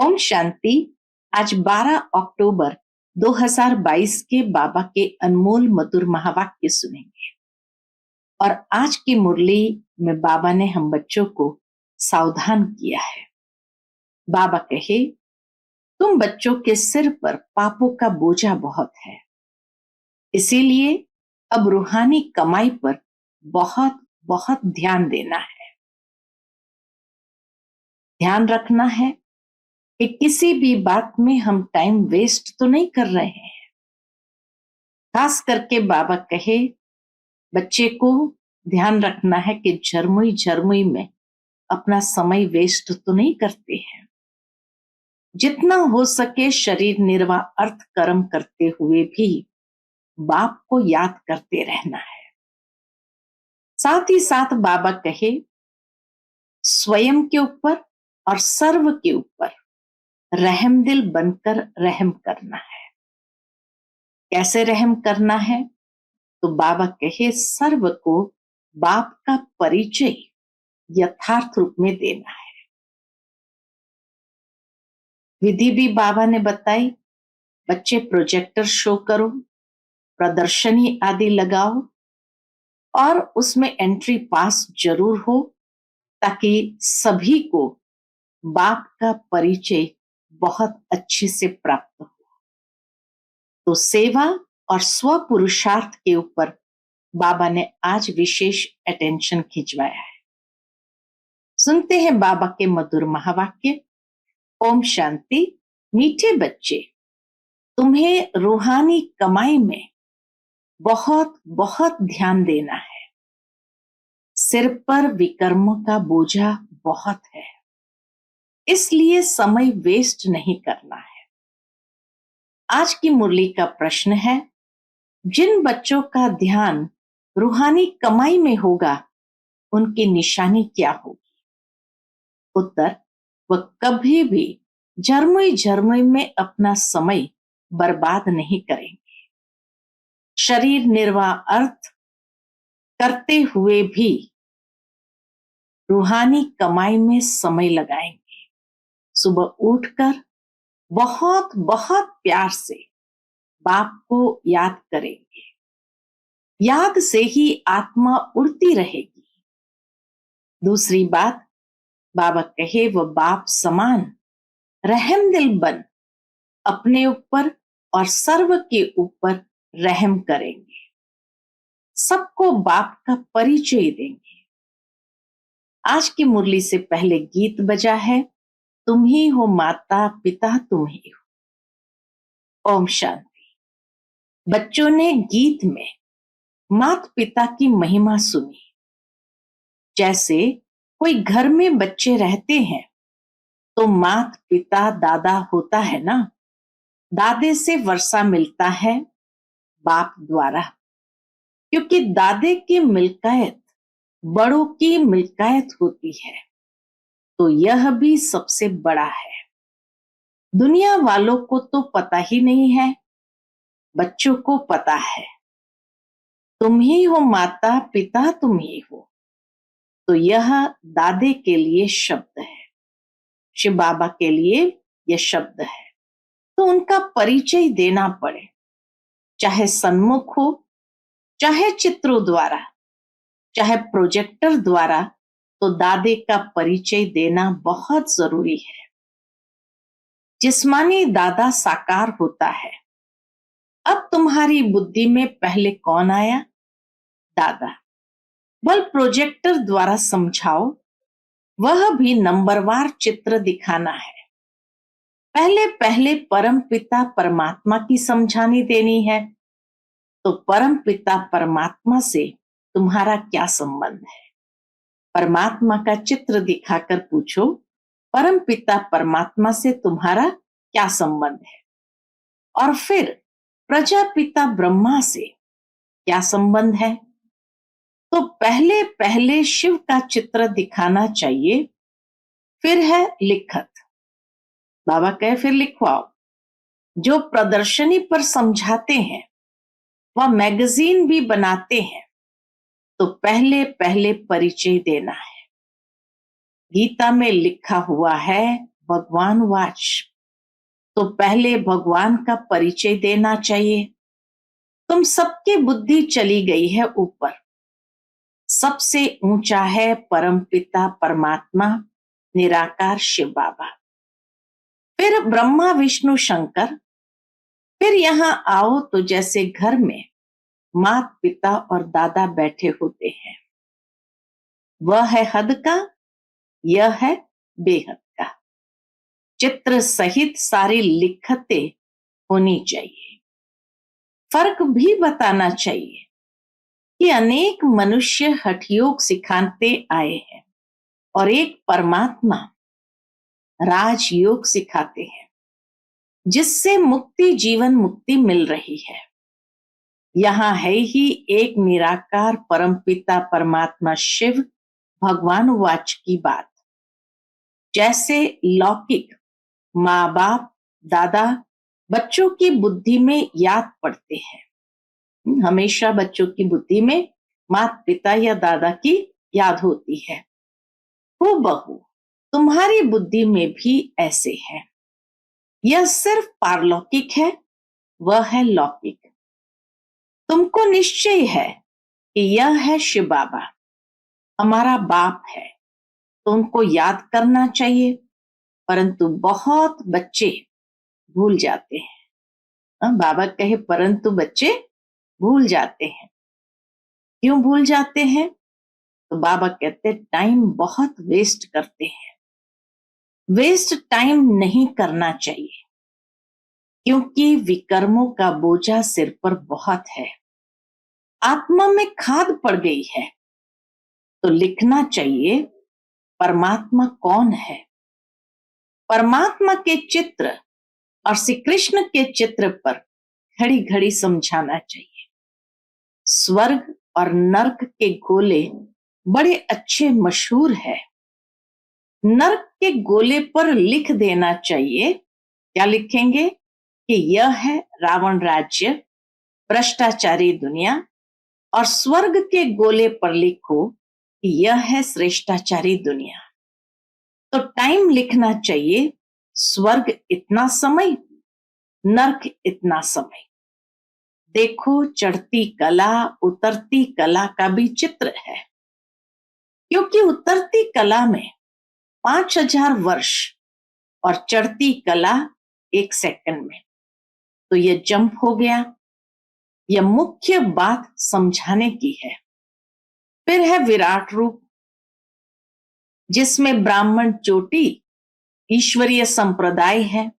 ओम शांति। आज 12 अक्टूबर 2022 के बाबा के अनमोल मधुर महावाक्य सुनेंगे। और आज की मुरली में बाबा ने हम बच्चों को सावधान किया है। बाबा कहे, तुम बच्चों के सिर पर पापों का बोझा बहुत है, इसीलिए अब रूहानी कमाई पर बहुत बहुत ध्यान देना है। ध्यान रखना है कि किसी भी बात में हम टाइम वेस्ट तो नहीं कर रहे हैं। खास करके बाबा कहे, बच्चे को ध्यान रखना है कि झरमुई झरमुई में अपना समय वेस्ट तो नहीं करते हैं। जितना हो सके शरीर निर्वाह अर्थ कर्म करते हुए भी बाप को याद करते रहना है। साथ ही साथ बाबा कहे, स्वयं के ऊपर और सर्व के ऊपर रहमदिल बनकर रहम करना है। कैसे रहम करना है? तो बाबा कहे, सर्व को बाप का परिचय यथार्थ रूप में देना है। विधि भी बाबा ने बताई। बच्चे प्रोजेक्टर शो करो, प्रदर्शनी आदि लगाओ और उसमें एंट्री पास जरूर हो, ताकि सभी को बाप का परिचय बहुत अच्छे से प्राप्त हो। तो सेवा और स्व पुरुषार्थ के ऊपर बाबा ने आज विशेष अटेंशन खिंचवाया है। सुनते हैं बाबा के मधुर महावाक्य। ओम शांति। मीठे बच्चे, तुम्हें रूहानी कमाई में बहुत बहुत ध्यान देना है। सिर पर विकर्मों का बोझा बहुत है, इसलिए समय वेस्ट नहीं करना है। आज की मुरली का प्रश्न है, जिन बच्चों का ध्यान रूहानी कमाई में होगा उनकी निशानी क्या होगी? उत्तर, वह कभी भी झरमुई में अपना समय बर्बाद नहीं करेंगे। शरीर निर्वाह अर्थ करते हुए भी रूहानी कमाई में समय लगाएंगे। सुबह उठकर बहुत बहुत प्यार से बाप को याद करेंगे। याद से ही आत्मा उड़ती रहेगी। दूसरी बात, बाबा कहे, वह बाप समान रहमदिल बन अपने ऊपर और सर्व के ऊपर रहम करेंगे। सबको बाप का परिचय देंगे। आज की मुरली से पहले गीत बजा है, तुम ही हो माता पिता तुम ही हो। ओम शांति। बच्चों ने गीत में माता पिता की महिमा सुनी। जैसे कोई घर में बच्चे रहते हैं तो माता पिता दादा होता है ना। दादे से वर्षा मिलता है बाप द्वारा, क्योंकि दादे की मिल्कियत बड़ों की मिल्कियत होती है, तो यह भी सबसे बड़ा है। दुनिया वालों को तो पता ही नहीं है, बच्चों को पता है। तुम ही हो माता पिता तुम ही हो, तो यह दादे के लिए शब्द है, शिव बाबा के लिए यह शब्द है। तो उनका परिचय देना पड़े, चाहे सन्मुख हो, चाहे चित्रों द्वारा, चाहे प्रोजेक्टर द्वारा, तो दादे का परिचय देना बहुत जरूरी है। जिस्मानी दादा साकार होता है। अब तुम्हारी बुद्धि में पहले कौन आया? दादा। बल प्रोजेक्टर द्वारा समझाओ, वह भी नंबरवार चित्र दिखाना है। पहले पहले परम पिता परमात्मा की समझानी देनी है। तो परम पिता परमात्मा से तुम्हारा क्या संबंध है? परमात्मा का चित्र दिखाकर पूछो, परम पिता परमात्मा से तुम्हारा क्या संबंध है? और फिर प्रजापिता ब्रह्मा से क्या संबंध है? तो पहले पहले शिव का चित्र दिखाना चाहिए, फिर है लिखत। बाबा कहे, फिर लिखवाओ। जो प्रदर्शनी पर समझाते हैं वह मैगजीन भी बनाते हैं, तो पहले पहले परिचय देना है। गीता में लिखा हुआ है, भगवान वाच, तो पहले भगवान का परिचय देना चाहिए। तुम सबकी बुद्धि चली गई है ऊपर, सबसे ऊंचा है परम पिता परमात्मा निराकार शिव बाबा, फिर ब्रह्मा विष्णु शंकर, फिर यहाँ आओ तो जैसे घर में माता पिता और दादा बैठे होते हैं। वह है हद का, यह है बेहद का। चित्र सहित सारी लिखतें होनी चाहिए। फर्क भी बताना चाहिए कि अनेक मनुष्य हठयोग सिखाते आए हैं और एक परमात्मा राजयोग सिखाते हैं, जिससे मुक्ति जीवन मुक्ति मिल रही है। यहाँ है ही एक निराकार परमपिता परमात्मा शिव भगवान वाच की बात। जैसे लौकिक माँ बाप दादा बच्चों की बुद्धि में याद पड़ते हैं, हमेशा बच्चों की बुद्धि में माता पिता या दादा की याद होती है। वो बहू तुम्हारी बुद्धि में भी ऐसे है। यह सिर्फ पारलौकिक है, वह है लौकिक। तुमको निश्चय है कि यह है शिव बाबा हमारा बाप है, तो उनको याद करना चाहिए, परंतु बहुत बच्चे भूल जाते हैं। बाबा कहे परंतु बच्चे भूल जाते हैं। क्यों भूल जाते हैं? तो बाबा कहते टाइम बहुत वेस्ट करते हैं। वेस्ट टाइम नहीं करना चाहिए, क्योंकि विकर्मों का बोझा सिर पर बहुत है। आत्मा में खाद पड़ गई है, तो लिखना चाहिए परमात्मा कौन है। परमात्मा के चित्र और श्री कृष्ण के चित्र पर घड़ी घड़ी समझाना चाहिए। स्वर्ग और नर्क के गोले बड़े अच्छे मशहूर है। नर्क के गोले पर लिख देना चाहिए। क्या लिखेंगे? कि यह है रावण राज्य, भ्रष्टाचारी दुनिया। और स्वर्ग के गोले पर लिखो कि यह है श्रेष्ठाचारी दुनिया। तो टाइम लिखना चाहिए, स्वर्ग इतना समय, नर्क इतना समय। देखो चढ़ती कला उतरती कला का भी चित्र है, क्योंकि उतरती कला में 5000 वर्ष और चढ़ती कला 1 सेकंड में, तो यह जंप हो गया। यह मुख्य बात समझाने की है। फिर है विराट रूप, जिसमें ब्राह्मण चोटी ईश्वरीय संप्रदाय है।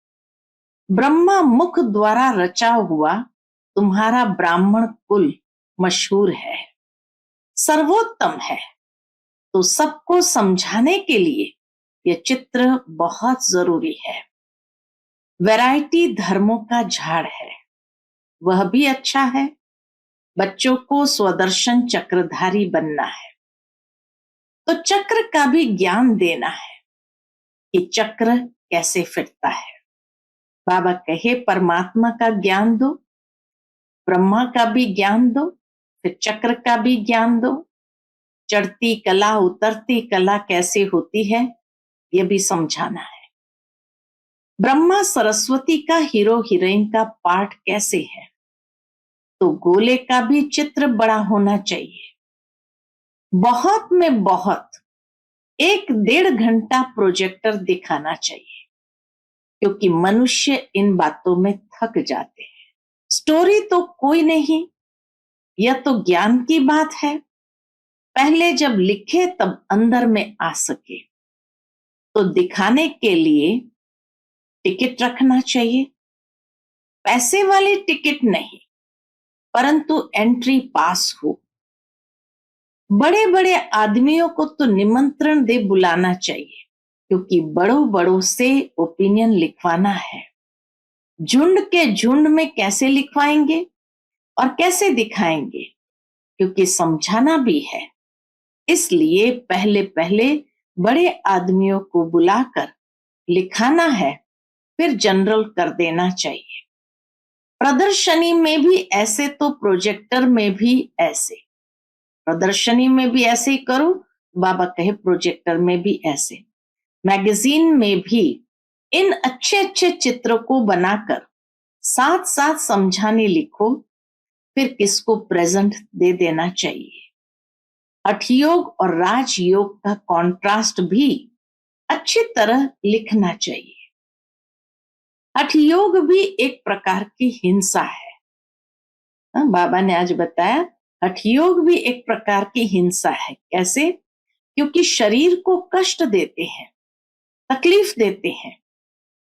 ब्रह्मा मुख द्वारा रचा हुआ तुम्हारा ब्राह्मण कुल मशहूर है, सर्वोत्तम है। तो सबको समझाने के लिए यह चित्र बहुत जरूरी है। वैरायटी धर्मों का झाड़ है, वह भी अच्छा है। बच्चों को स्वदर्शन चक्रधारी बनना है, तो चक्र का भी ज्ञान देना है कि चक्र कैसे फिरता है। बाबा कहे परमात्मा का ज्ञान दो, ब्रह्मा का भी ज्ञान दो, फिर चक्र का भी ज्ञान दो। चढ़ती कला उतरती कला कैसे होती है, यह भी समझाना है। ब्रह्मा सरस्वती का हीरो हीरोइन का पार्ट कैसे है, तो गोले का भी चित्र बड़ा होना चाहिए। बहुत में बहुत 1-1.5 घंटा प्रोजेक्टर दिखाना चाहिए, क्योंकि मनुष्य इन बातों में थक जाते हैं। स्टोरी तो कोई नहीं, यह तो ज्ञान की बात है। पहले जब लिखे तब अंदर में आ सके, तो दिखाने के लिए टिकट रखना चाहिए। पैसे वाली टिकट नहीं, परंतु एंट्री पास हो। बड़े बड़े आदमियों को तो निमंत्रण दे बुलाना चाहिए, क्योंकि बड़ों बड़ों से ओपिनियन लिखवाना है। झुंड के झुंड में कैसे लिखवाएंगे और कैसे दिखाएंगे, क्योंकि समझाना भी है। इसलिए पहले पहले बड़े आदमियों को बुलाकर लिखाना है, फिर जनरल कर देना चाहिए। प्रदर्शनी में भी ऐसे, तो प्रोजेक्टर में भी ऐसे। प्रदर्शनी में भी ऐसे ही करो, बाबा कहे प्रोजेक्टर में भी ऐसे। मैगजीन में भी इन अच्छे अच्छे चित्र को बनाकर साथ साथ समझाने लिखो, फिर किसको प्रेजेंट दे देना चाहिए। हठयोग और राजयोग का कॉन्ट्रास्ट भी अच्छी तरह लिखना चाहिए। हठयोग भी एक प्रकार की हिंसा है। बाबा ने आज बताया हठयोग भी एक प्रकार की हिंसा है। कैसे? क्योंकि शरीर को कष्ट देते हैं, तकलीफ देते हैं।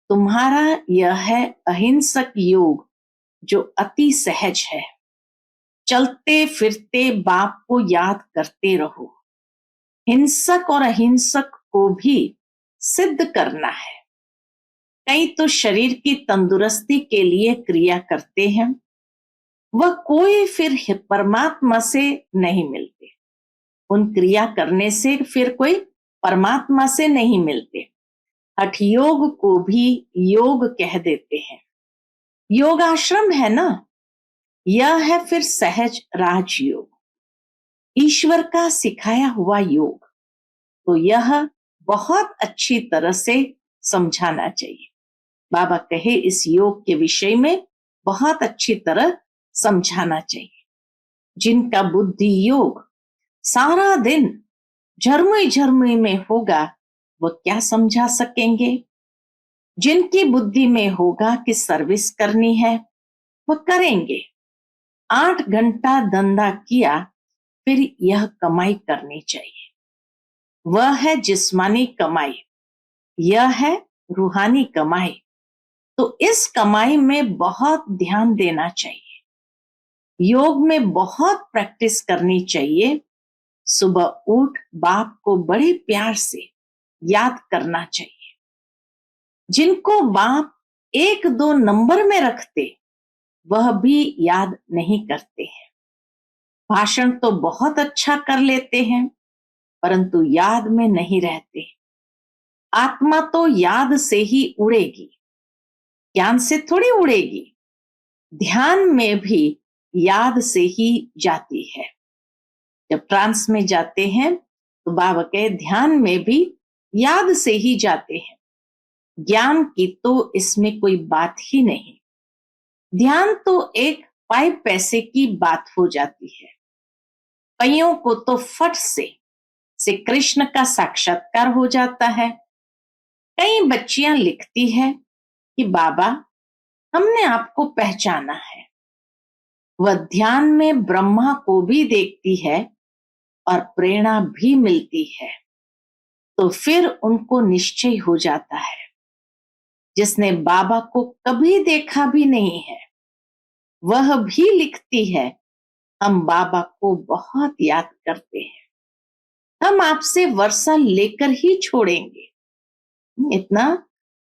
तुम्हारा यह है अहिंसक योग जो अति सहज है। चलते फिरते बाप को याद करते रहो। हिंसक और अहिंसक को भी सिद्ध करना है। कई तो शरीर की तंदुरुस्ती के लिए क्रिया करते हैं, वह कोई फिर परमात्मा से नहीं मिलते। उन क्रिया करने से फिर कोई परमात्मा से नहीं मिलते। हठयोग को भी योग कह देते हैं। योग आश्रम है ना, यह है फिर सहज राजयोग, ईश्वर का सिखाया हुआ योग। तो यह बहुत अच्छी तरह से समझाना चाहिए। बाबा कहे इस योग के विषय में बहुत अच्छी तरह समझाना चाहिए। जिनका बुद्धि योग सारा दिन झरमुई झरमुई में होगा, वो क्या समझा सकेंगे। जिनकी बुद्धि में होगा कि सर्विस करनी है, वो करेंगे। 8 घंटा धंधा किया, फिर यह कमाई करनी चाहिए। वह है जिस्मानी कमाई, यह है रूहानी कमाई। तो इस कमाई में बहुत ध्यान देना चाहिए। योग में बहुत प्रैक्टिस करनी चाहिए। सुबह उठ बाप को बड़े प्यार से याद करना चाहिए। जिनको बाप 1-2 नंबर में रखते, वह भी याद नहीं करते हैं। भाषण तो बहुत अच्छा कर लेते हैं, परंतु याद में नहीं रहते। आत्मा तो याद से ही उड़ेगी, ज्ञान से थोड़ी उड़ेगी। ध्यान में भी याद से ही जाती है। जब ट्रांस में जाते हैं तो बाबा के ध्यान में भी याद से ही जाते हैं। ज्ञान की तो इसमें कोई बात ही नहीं। ध्यान तो एक 5 पैसे की बात हो जाती है। कईयों को तो फट से कृष्ण का साक्षात्कार हो जाता है। कई बच्चियां लिखती है कि बाबा हमने आपको पहचाना है। वह ध्यान में ब्रह्मा को भी देखती है और प्रेरणा भी मिलती है। तो फिर उनको निश्चय हो जाता है। जिसने बाबा को कभी देखा भी नहीं है, वह भी लिखती है हम बाबा को बहुत याद करते हैं, हम आपसे वर्षा लेकर ही छोड़ेंगे। इतना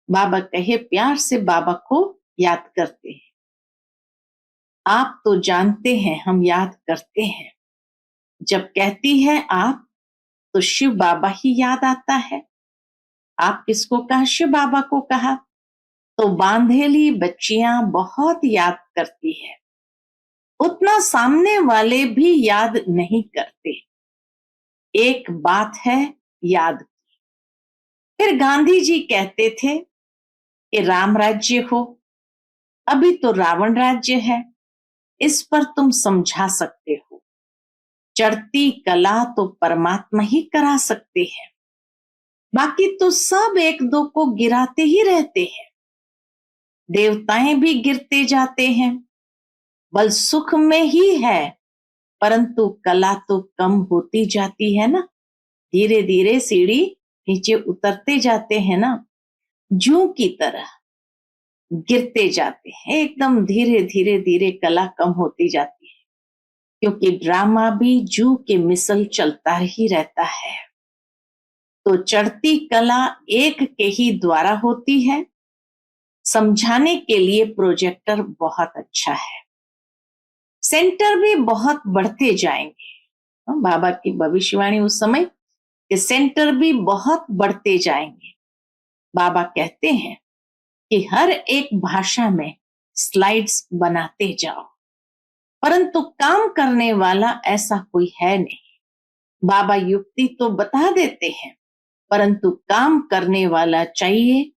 बाबा कहे प्यार से बाबा को याद करते हैं। आप तो जानते हैं हम याद करते हैं। जब कहती है आप, तो शिव बाबा ही याद आता है। आप किसको कहा? शिव बाबा को कहा। तो बांधेली बच्चियां बहुत याद करती है, उतना सामने वाले भी याद नहीं करते। एक बात है याद की। फिर गांधी जी कहते थे कि राम राज्य हो, अभी तो रावण राज्य है, इस पर तुम समझा सकते हो। चढ़ती कला तो परमात्मा ही करा सकते हैं, बाकी तो सब 1-2 को गिराते ही रहते हैं। देवताएं भी गिरते जाते हैं। बल सुख में ही है, परंतु कला तो कम होती जाती है ना। धीरे धीरे सीढ़ी नीचे उतरते जाते हैं ना, जू की तरह गिरते जाते हैं। एकदम धीरे धीरे धीरे कला कम होती जाती है, क्योंकि ड्रामा भी जू के मिसल चलता ही रहता है। तो चढ़ती कला एक के ही द्वारा होती है। समझाने के लिए प्रोजेक्टर बहुत अच्छा है। सेंटर भी बहुत बढ़ते जाएंगे। बाबा की भविष्यवाणी उस समय कि सेंटर भी बहुत बढ़ते जाएंगे। बाबा कहते हैं कि हर एक भाषा में स्लाइड्स बनाते जाओ, परंतु काम करने वाला ऐसा कोई है नहीं। बाबा युक्ति तो बता देते हैं, परंतु काम करने वाला चाहिए।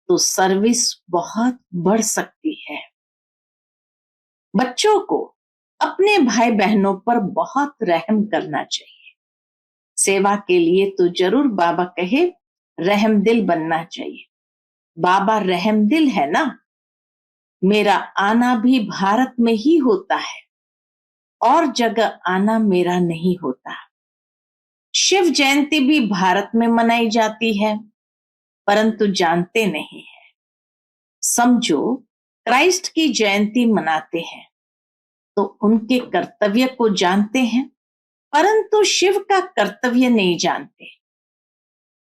तो सर्विस बहुत बढ़ सकती है। बच्चों को अपने भाई बहनों पर बहुत रहम करना चाहिए। सेवा के लिए तो जरूर बाबा कहे रहमदिल बनना चाहिए। बाबा रहमदिल है ना। मेरा आना भी भारत में ही होता है और जगह आना मेरा नहीं होता। शिव जयंती भी भारत में मनाई जाती है, परंतु जानते नहीं है। समझो क्राइस्ट की जयंती मनाते हैं तो उनके कर्तव्य को जानते हैं, परंतु शिव का कर्तव्य नहीं जानते।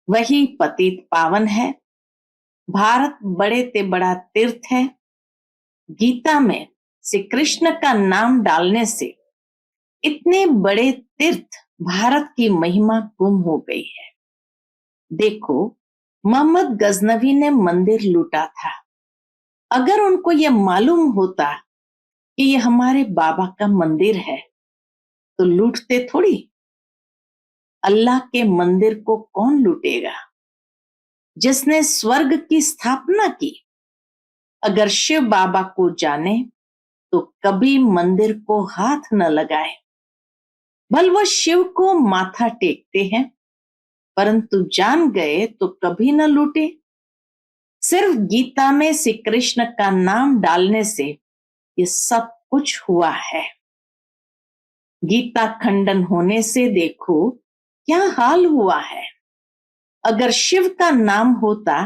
वही पतित पावन है। भारत बड़े ते बड़ा तीर्थ है। गीता में श्री कृष्ण का नाम डालने से इतने बड़े तीर्थ भारत की महिमा गुम हो गई है। देखो, मोहम्मद गजनवी ने मंदिर लूटा था। अगर उनको यह मालूम होता कि ये हमारे बाबा का मंदिर है तो लूटते थोड़ी। अल्लाह के मंदिर को कौन लूटेगा? जिसने स्वर्ग की स्थापना की। अगर शिव बाबा को जाने तो कभी मंदिर को हाथ न लगाए। भल वो शिव को माथा टेकते हैं, परंतु जान गए तो कभी न लूटे। सिर्फ गीता में श्री कृष्ण का नाम डालने से ये सब कुछ हुआ है। गीता खंडन होने से देखो क्या हाल हुआ है। अगर शिव का नाम होता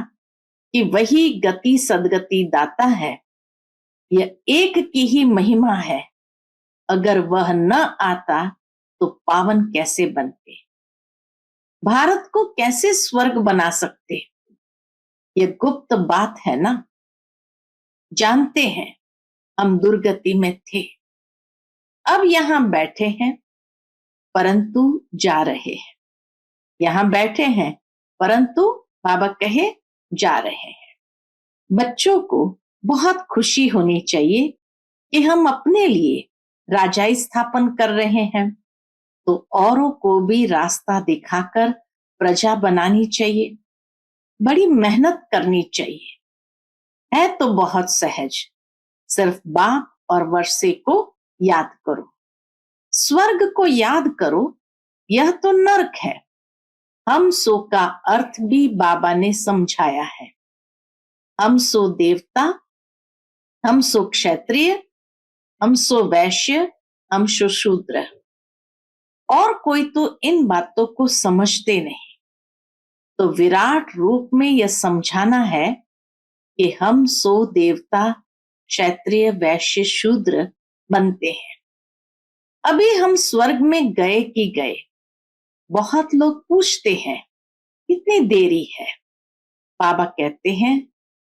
कि वही गति सदगति दाता है, यह एक की ही महिमा है, अगर वह न आता तो पावन कैसे बनते? भारत को कैसे स्वर्ग बना सकते? यह गुप्त बात है ना। जानते हैं हम दुर्गति में थे, अब यहां बैठे हैं परंतु जा रहे हैं। यहां बैठे हैं परंतु बाबा कहे जा रहे हैं। बच्चों को बहुत खुशी होनी चाहिए कि हम अपने लिए राजाई स्थापन कर रहे हैं, तो औरों को भी रास्ता दिखाकर प्रजा बनानी चाहिए। बड़ी मेहनत करनी चाहिए। है तो बहुत सहज, सिर्फ बाप और वर्षे को याद करो। स्वर्ग को याद करो, यह तो नरक है। हम सो का अर्थ भी बाबा ने समझाया है। हम सो देवता, हम सो क्षत्रिय, हम सो वैश्य, हम सो शूद्र। और कोई तो इन बातों को समझते नहीं। तो विराट रूप में यह समझाना है कि हम सो देवता क्षत्रिय वैश्य शूद्र बनते हैं। अभी हम स्वर्ग में गए कि गए? बहुत लोग पूछते हैं कितनी देरी है। बाबा कहते हैं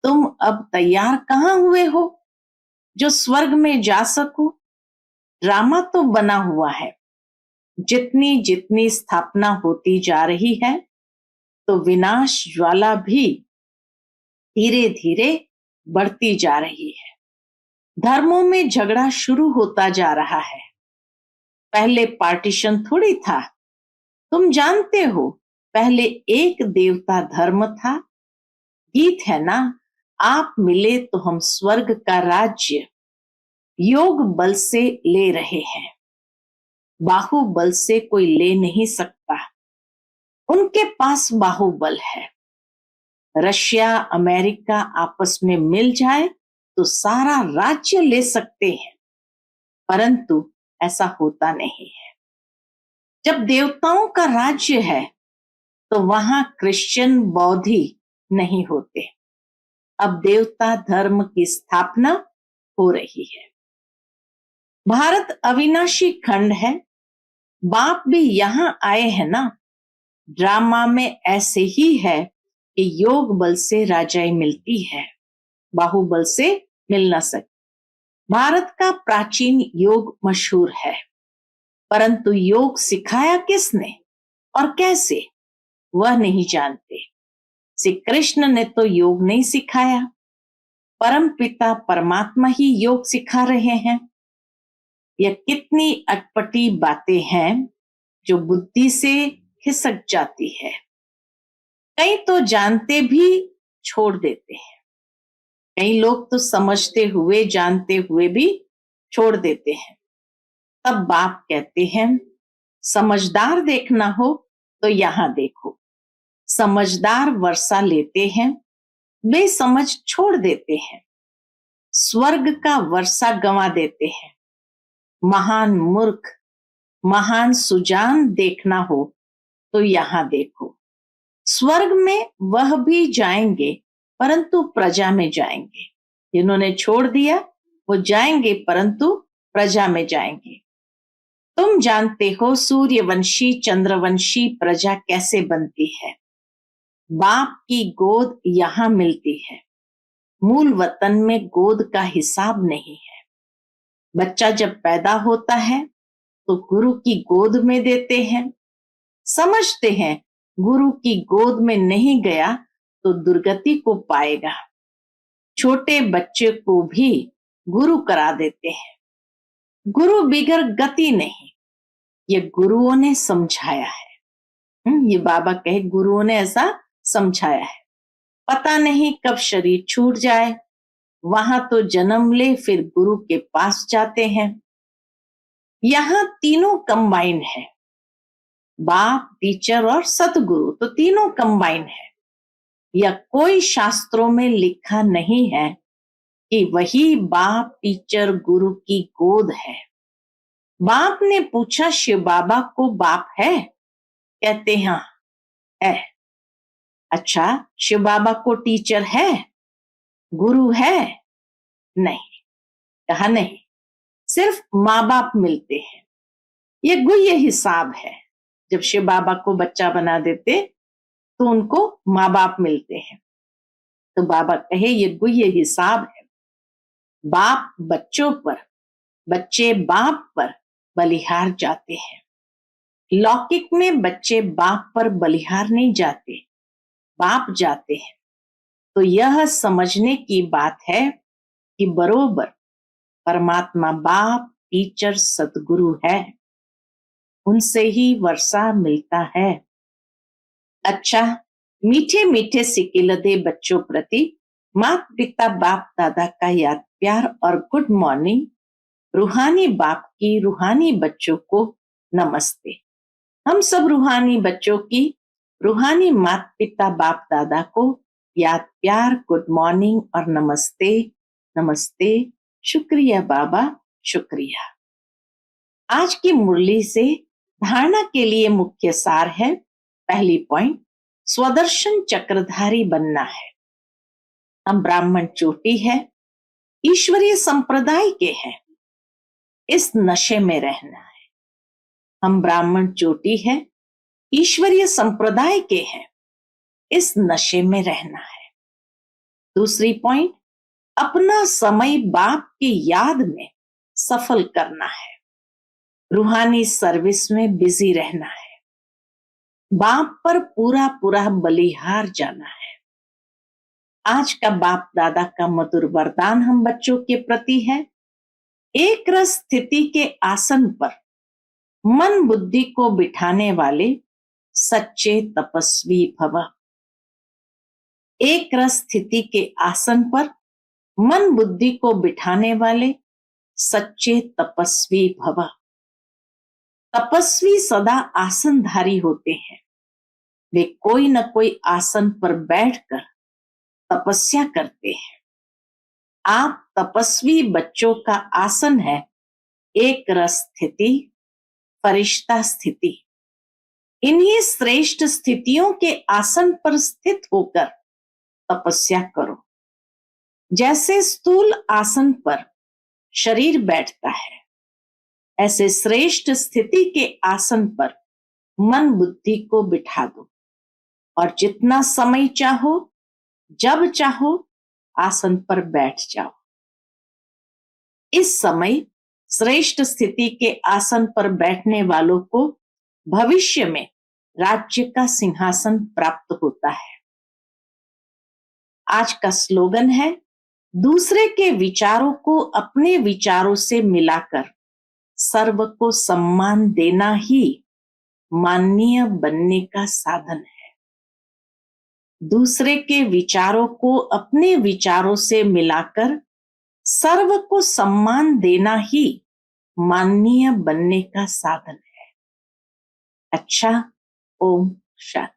तुम अब तैयार कहाँ हुए हो जो स्वर्ग में जा सको? ड्रामा तो बना हुआ है। जितनी जितनी स्थापना होती जा रही है तो विनाश ज्वाला भी धीरे धीरे बढ़ती जा रही है। धर्मों में झगड़ा शुरू होता जा रहा है। पहले पार्टीशन थोड़ी था। तुम जानते हो पहले एक देवता धर्म था। गीत है ना, आप मिले तो हम स्वर्ग का राज्य योग बल से ले रहे हैं। बाहुबल से कोई ले नहीं सकता। उनके पास बाहुबल है। रशिया अमेरिका आपस में मिल जाए तो सारा राज्य ले सकते हैं, परंतु ऐसा होता नहीं है। जब देवताओं का राज्य है तो वहां क्रिश्चियन बौद्धि नहीं होते। अब देवता धर्म की स्थापना हो रही है। भारत अविनाशी खंड है। बाप भी यहां आए हैं ना। ड्रामा में ऐसे ही है कि योग बल से राजाई मिलती है, बाहुबल से मिल न सकती। भारत का प्राचीन योग मशहूर है, परंतु योग सिखाया किसने और कैसे वह नहीं जानते। श्री कृष्ण ने तो योग नहीं सिखाया, परम पिता परमात्मा ही योग सिखा रहे हैं। यह कितनी अटपटी बातें हैं जो बुद्धि से खिसक जाती है। कई तो जानते भी छोड़ देते हैं। कई लोग तो समझते हुए जानते हुए भी छोड़ देते हैं। तब बाप कहते हैं, समझदार देखना हो तो यहां देखो। समझदार वर्षा लेते हैं, बेसमझ छोड़ देते हैं। स्वर्ग का वर्षा गंवा देते हैं। महान मूर्ख, महान सुजान देखना हो तो यहां देखो। स्वर्ग में वह भी जाएंगे, परंतु प्रजा में जाएंगे। जिन्होंने छोड़ दिया वो जाएंगे, परंतु प्रजा में जाएंगे। तुम जानते हो सूर्यवंशी चंद्रवंशी प्रजा कैसे बनती है। बाप की गोद यहां मिलती है। मूल वतन में गोद का हिसाब नहीं है। बच्चा जब पैदा होता है तो गुरु की गोद में देते हैं। समझते हैं गुरु की गोद में नहीं गया तो दुर्गति को पाएगा। छोटे बच्चे को भी गुरु करा देते हैं। गुरु बिगर गति नहीं, ये गुरुओं ने समझाया है। ये बाबा कहे गुरुओं ने ऐसा समझाया है। पता नहीं कब शरीर छूट जाए, वहां तो जन्म ले फिर गुरु के पास जाते हैं। यहां तीनों कंबाइन है, बाप, टीचर और सतगुरु, तो तीनों कंबाइन है। यह कोई शास्त्रों में लिखा नहीं है कि वही बाप, टीचर, गुरु की गोद है। बाप ने पूछा, शिव बाबा को बाप है? कहते हाँ है। अच्छा, शिव बाबा को टीचर है, गुरु है? नहीं, कहा नहीं, सिर्फ माँ बाप मिलते हैं। ये गुह्य हिसाब है। जब शिव बाबा को बच्चा बना देते तो उनको माँ बाप मिलते हैं। तो बाबा कहे ये गुह्य हिसाब है। बाप बच्चों पर, बच्चे बाप पर बलिहार जाते हैं। लौकिक में बच्चे बाप पर बलिहार नहीं जाते, बाप जाते हैं। तो यह समझने की बात है कि बरोबर परमात्मा बाप, टीचर, सतगुरु है। उनसे ही वर्षा मिलता है। अच्छा, मीठे मीठे सिकिलदे बच्चों प्रति माता पिता बाप दादा का याद प्यार और गुड मॉर्निंग। रूहानी बाप की रूहानी बच्चों को नमस्ते। हम सब रूहानी बच्चों की रूहानी माता पिता बाप दादा को याद प्यार, गुड मॉर्निंग और नमस्ते। नमस्ते, शुक्रिया बाबा, शुक्रिया। आज की मुरली से धारणा के लिए मुख्य सार है। पहली पॉइंट, स्वदर्शन चक्रधारी बनना है। हम ब्राह्मण चोटी है, ईश्वरीय संप्रदाय के हैं, इस नशे में रहना है। हम ब्राह्मण चोटी है, ईश्वरीय संप्रदाय के हैं, इस नशे में रहना है। दूसरी पॉइंट, अपना समय बाप की याद में सफल करना है। रूहानी सर्विस में बिजी रहना है। बाप पर पूरा पूरा बलिहार जाना है। आज का बाप दादा का मधुर वरदान हम बच्चों के प्रति है। एक रस स्थिति के आसन पर मन बुद्धि को बिठाने वाले सच्चे तपस्वी भव। एक रस स्थिति के आसन पर मन बुद्धि को बिठाने वाले सच्चे तपस्वी भव। तपस्वी सदा आसनधारी होते हैं। वे कोई न कोई आसन पर बैठकर तपस्या करते हैं। आप तपस्वी बच्चों का आसन है एक रस स्थिति, फरिश्ता स्थिति। इन्हीं श्रेष्ठ स्थितियों के आसन पर स्थित होकर तपस्या करो। जैसे स्थूल आसन पर शरीर बैठता है, ऐसे श्रेष्ठ स्थिति के आसन पर मन बुद्धि को बिठा दो और जितना समय चाहो, जब चाहो, आसन पर बैठ जाओ। इस समय श्रेष्ठ स्थिति के आसन पर बैठने वालों को भविष्य में राज्य का सिंहासन प्राप्त होता है। आज का स्लोगन है, दूसरे के विचारों को अपने विचारों से मिलाकर सर्व को सम्मान देना ही माननीय बनने का साधन है। दूसरे के विचारों को अपने विचारों से मिलाकर सर्व को सम्मान देना ही माननीय बनने का साधन है। अच्छा, Om Shanti.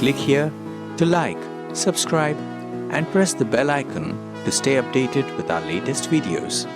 Click here to like, subscribe, and press the bell icon to stay updated with our latest videos.